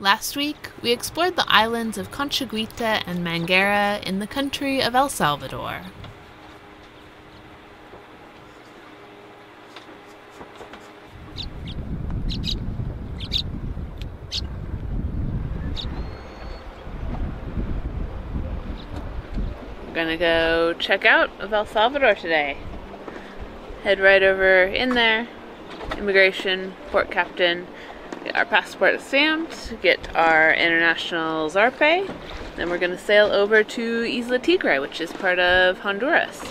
Last week, we explored the islands of Conchagüita and Manguera in the country of El Salvador. We're gonna go check out of El Salvador today. Head right over in there, immigration, port captain, get our passport stamped, get our international zarpe, then we're gonna sail over to Isla Tigre, which is part of Honduras.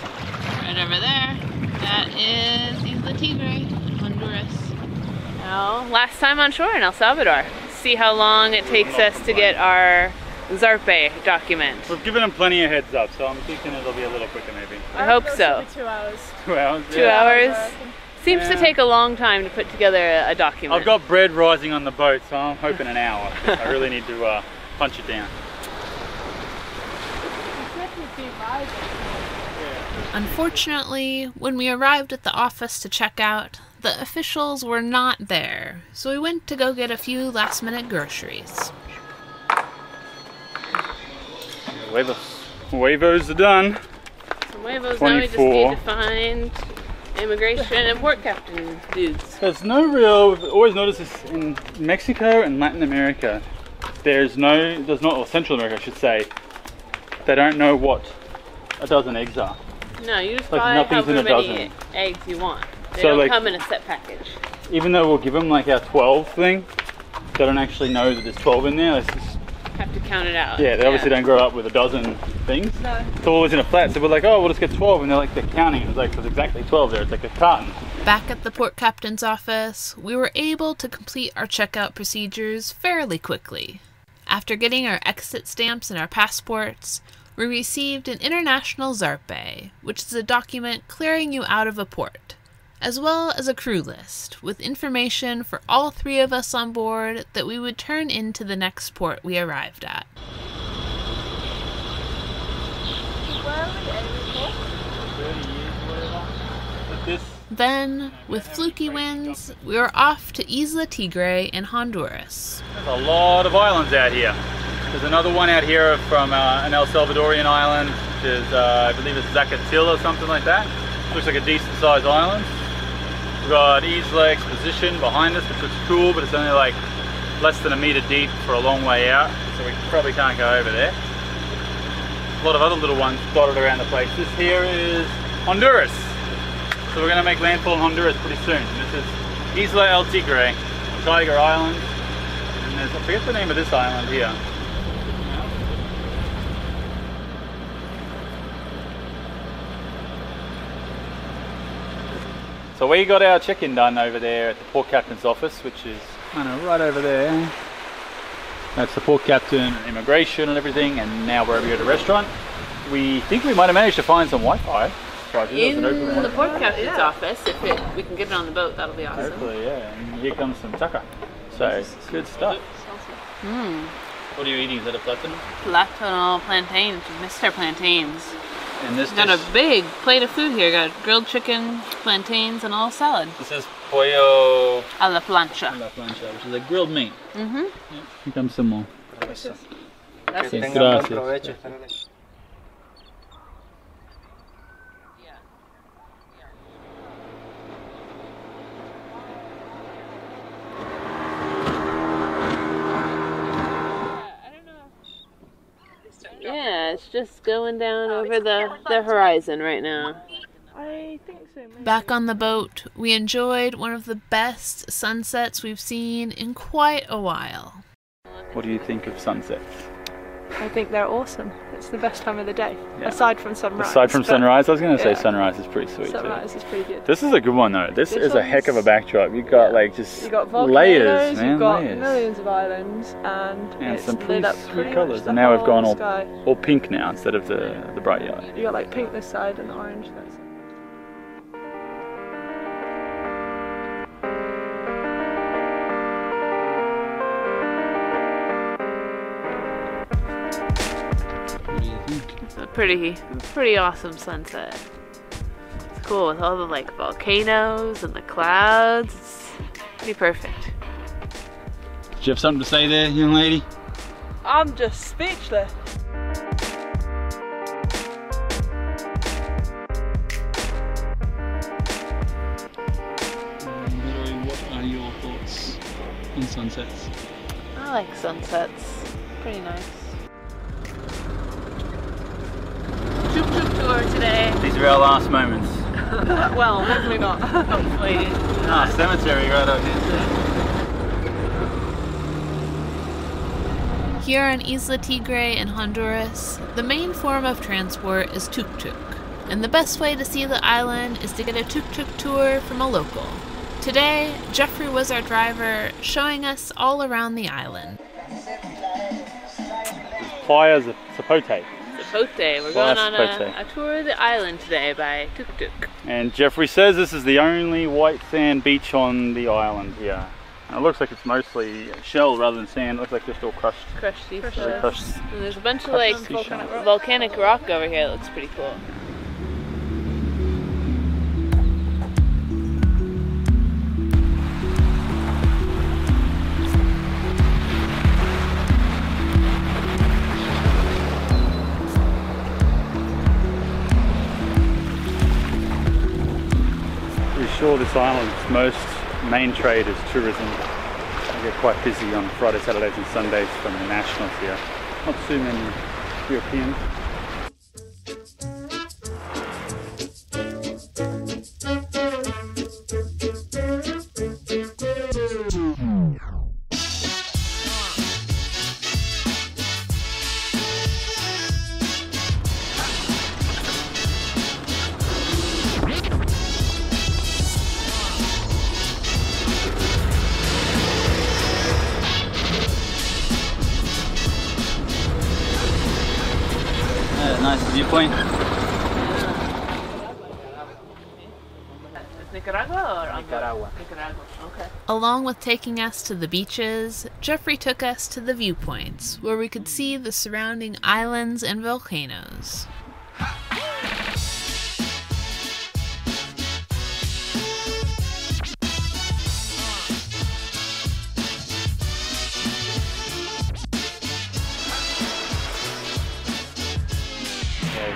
Right over there, that is Isla Tigre, Honduras. Now, last time on shore in El Salvador. See how long it takes us to get our zarpe document. We've given them plenty of heads up, so I'm thinking it'll be a little quicker maybe. I hope so. 2 hours. 2 hours? 2 hours? Seems to take a long time to put together a document. I've got bread rising on the boat, so I'm hoping an hour. I really need to punch it down. Unfortunately, when we arrived at the office to check out, the officials were not there, so we went to go get a few last-minute groceries. Huevos are done. Some huevos, now we just need to find immigration and port captain dudes. There's no real, we've always noticed this in Mexico and Latin America. There's not, or Central America I should say, they don't know what a dozen eggs are. No, you just like buy however in a many dozen. eggs you want. They So don't like, come in a set package. Even though we'll give them like our 12 thing, they don't actually know that there's 12 in there. It's just, have to count it out. yeah, they obviously don't grow up with a dozen things. No. It's always in a flat, so we're like, oh, we'll just get 12, and they're counting. It's like, there's exactly 12 there. It's like a carton. Back at the port captain's office, we were able to complete our checkout procedures fairly quickly. After getting our exit stamps and our passports, we received an international zarpe, which is a document clearing you out of a port, as well as a crew list with information for all 3 of us on board that we would turn into the next port we arrived at. Then, with fluky winds, we were off to Isla Tigre in Honduras. There's a lot of islands out here. There's another one out here from an El Salvadorian island, which is, I believe it's Zacatil or something like that. Looks like a decent sized island. We've got Isla Exposition behind us, which looks cool, but it's only like less than a meter deep for a long way out, so we probably can't go over there. A lot of other little ones dotted around the place. This here is Honduras. So we're going to make landfall in Honduras pretty soon. This is Isla El Tigre, Tiger Island, and there's, I forget the name of this island here. So we got our check-in done over there at the port captain's office, which is right over there. That's the port captain, immigration and everything, and now we're over here at the restaurant. We think we might have managed to find some Wi-Fi. In the port captain's office, if we can get it on the boat, that'll be awesome. Hopefully, yeah. And here comes some tucker. So, good stuff. What are you eating? Is that a platano? Platano plantains, Mr. Plantains. And this got a big plate of food here. Got grilled chicken, plantains, and all salad. This is pollo a la plancha. A la plancha, which is a grilled meat. Mm-hmm. Yeah. Here comes some more. Gracias. Gracias. Yeah, it's just going down over the horizon right now. I think so. Maybe. Back on the boat, we enjoyed one of the best sunsets we've seen in quite a while. What do you think of sunsets? I think they're awesome. It's the best time of the day, yeah. aside from sunrise. Aside from sunrise, I was going to say sunrise is pretty sweet sunrise too. Is pretty good. This is a good one though. This is a heck of a backdrop. You've got like just you've got volcanoes, layers, man. You've got layers. millions of islands, and it's some lit up pretty colours. And now we've gone all pink now instead of the bright yellow. You got like pink this side and orange that side. It's a pretty awesome sunset. It's cool with all the like volcanoes and the clouds. It's pretty perfect. you have something to say there, young lady? I'm just speechless. What are your thoughts on sunsets? I like sunsets. Pretty nice. Tuk-tuk tour today. These are our last moments. Well, hopefully not. Hopefully. Ah, cemetery right up here. Here on Isla Tigre in Honduras, the main form of transport is tuktuk, and the best way to see the island is to get a tuktuk tour from a local. Today, Jeffrey was our driver, showing us all around the island. Playa Zapote. Zapote. We're going on a tour of the island today by tuktuk. And Jeffrey says this is the only white sand beach on the island here. And it looks like it's mostly shell rather than sand. It looks like just all crushed. Crushed sea Crushed. And there's a bunch of like volcanic rock over here that looks pretty cool. Sure, this island's most main trade is tourism. They get quite busy on Fridays, Saturdays and Sundays from the nationals here. Not too many Europeans. Nice viewpoint. Nicaragua or Nicaragua. Nicaragua, okay. Along with taking us to the beaches, Jeffrey took us to the viewpoints, where we could see the surrounding islands and volcanoes.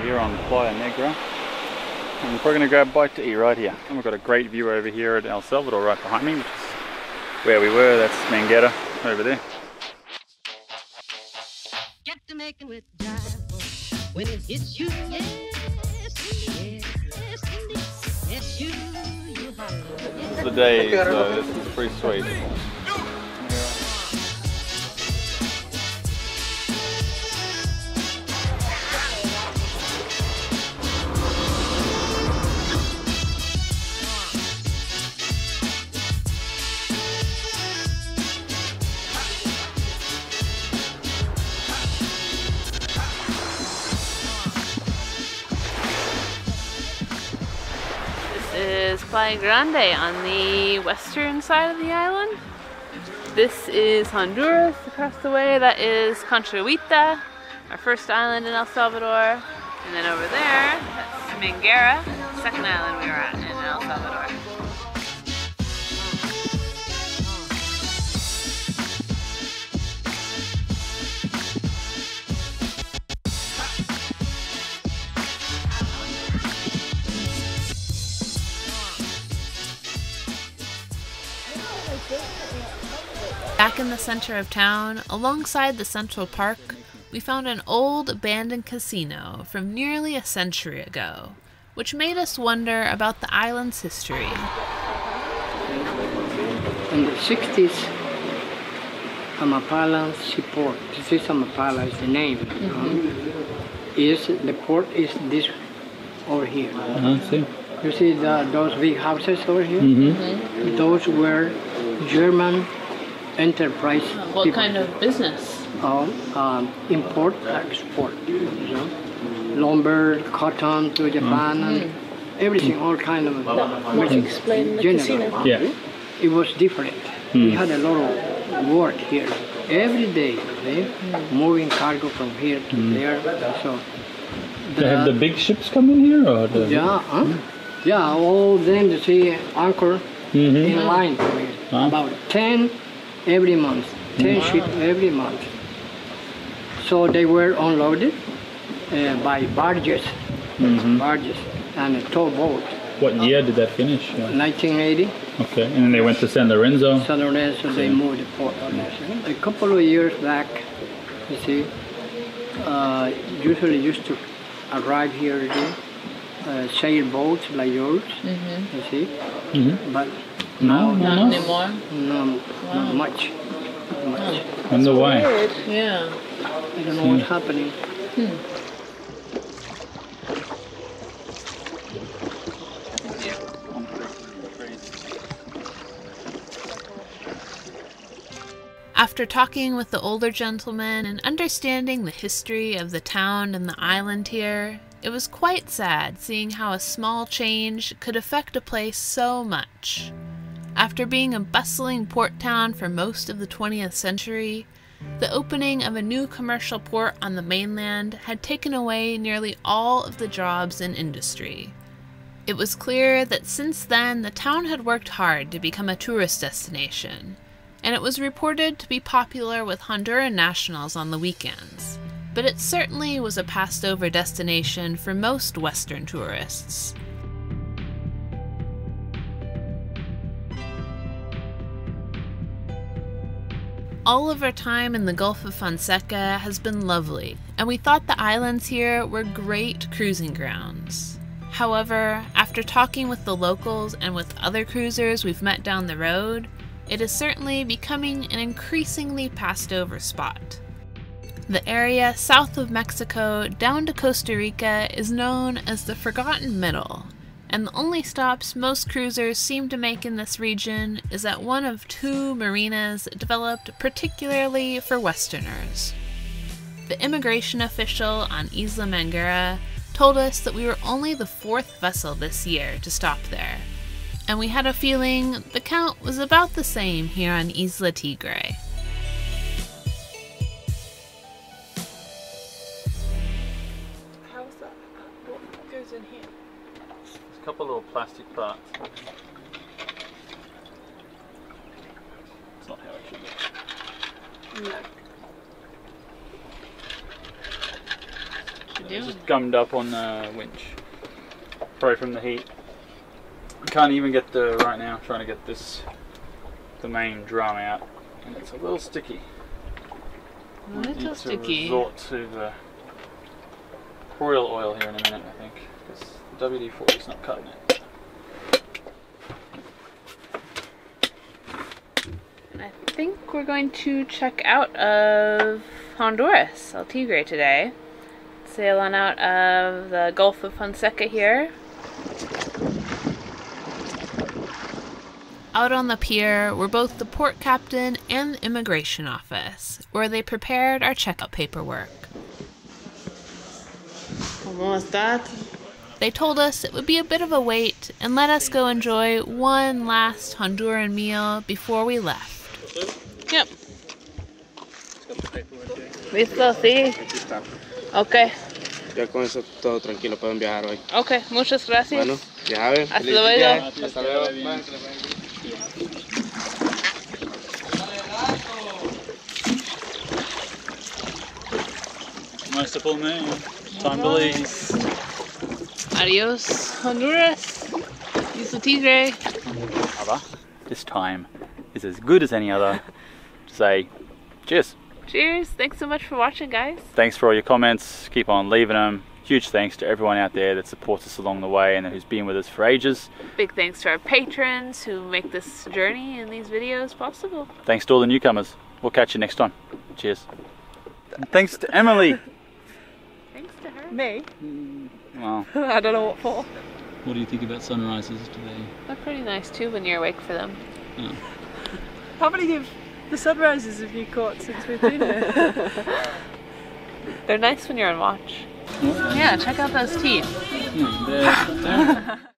Here on Playa Negra, and we're going to grab a bite to eat right here. And we've got a great view over here at El Salvador right behind me, which is where we were. That's Manguera over there. Get to making with jive when it hits you, yes, yes, you This is the day, so this is pretty sweet. Is Playa Grande on the western side of the island. This is Honduras across the way. That is Conchuita, our first island in El Salvador. And then over there, that's Manguera, the second island we were at in El Salvador. Back in the center of town, alongside the Central Park, we found an old abandoned casino from nearly a century ago, which made us wonder about the island's history. In the 60s, Amapala Seaport, this is Amapala is the name. Is the port is this over here. See. You see those big houses over here? Those were German enterprise What people. kind of business? Import, export. Lumber, cotton to Japan, and everything, all kind of. What explain the casino? Yeah. It was different. We had a lot of work here every day, moving cargo from here to there. So They have the big ships come in here, or the... yeah, all them you see anchor in line for here. About 10 every month. 10 ships every month. So they were unloaded by barges, barges and a towboat. What year did that finish? 1980. Okay, and then they went to San Lorenzo. San Lorenzo, they moved the port on this. A couple of years back, you see, usually used to arrive here again, sailboats like yours, you see, but No, Not no. anymore. no, not much. Wonder why. Yeah. I don't know what's happening. After talking with the older gentleman and understanding the history of the town and the island here, it was quite sad seeing how a small change could affect a place so much. After being a bustling port town for most of the 20th century, the opening of a new commercial port on the mainland had taken away nearly all of the jobs in industry. It was clear that since then the town had worked hard to become a tourist destination, and it was reported to be popular with Honduran nationals on the weekends, but it certainly was a passed-over destination for most Western tourists. All of our time in the Gulf of Fonseca has been lovely, and we thought the islands here were great cruising grounds. However, after talking with the locals and with other cruisers we've met down the road, it is certainly becoming an increasingly passed-over spot. The area south of Mexico down to Costa Rica is known as the Forgotten Middle, and the only stops most cruisers seem to make in this region is at one of two marinas developed particularly for Westerners. The immigration official on Isla Tigre told us that we were only the 4th vessel this year to stop there, and we had a feeling the count was about the same here on Isla Tigre. How's that? What goes in here? A couple little plastic parts. It's not how it should be. No. It's just gummed up on the winch. Probably from the heat. I can't even get right now, I'm trying to get the main drum out. And it's a little sticky. A little sticky. Resort to the royal oil here in a minute, I think. Because the WD-40 is not cutting it. I think we're going to check out of Honduras, El Tigre today. Sail on out of the Gulf of Fonseca here. Out on the pier were both the port captain and the immigration office, where they prepared our checkout paperwork. ¿Cómo estás? They told us it would be a bit of a wait and let us go enjoy one last Honduran meal before we left. Yep. Listo, sí. Aquí está. Okay. Ya con eso todo tranquilo, pueden viajar hoy. Okay, muchas gracias. Bueno, ya saben. Hasta feliz luego. viaje. Hasta luego. Bye. Nice to pull me. Time to leave. Adios, Honduras. Isla Tigre. This time is as good as any other to say cheers. Cheers. Thanks so much for watching, guys. Thanks for all your comments. Keep on leaving them. Huge thanks to everyone out there that supports us along the way and who's been with us for ages. Big thanks to our patrons who make this journey and these videos possible. Thanks to all the newcomers. We'll catch you next time. Cheers. Thanks to Emily. Thanks to her. Me? Well, I don't know what for. what do you think about sunrises today? They're pretty nice too when you're awake for them. Oh. How many of the sunrises have you caught since we've been here? They're nice when you're on watch. Yeah, check out those teeth. There.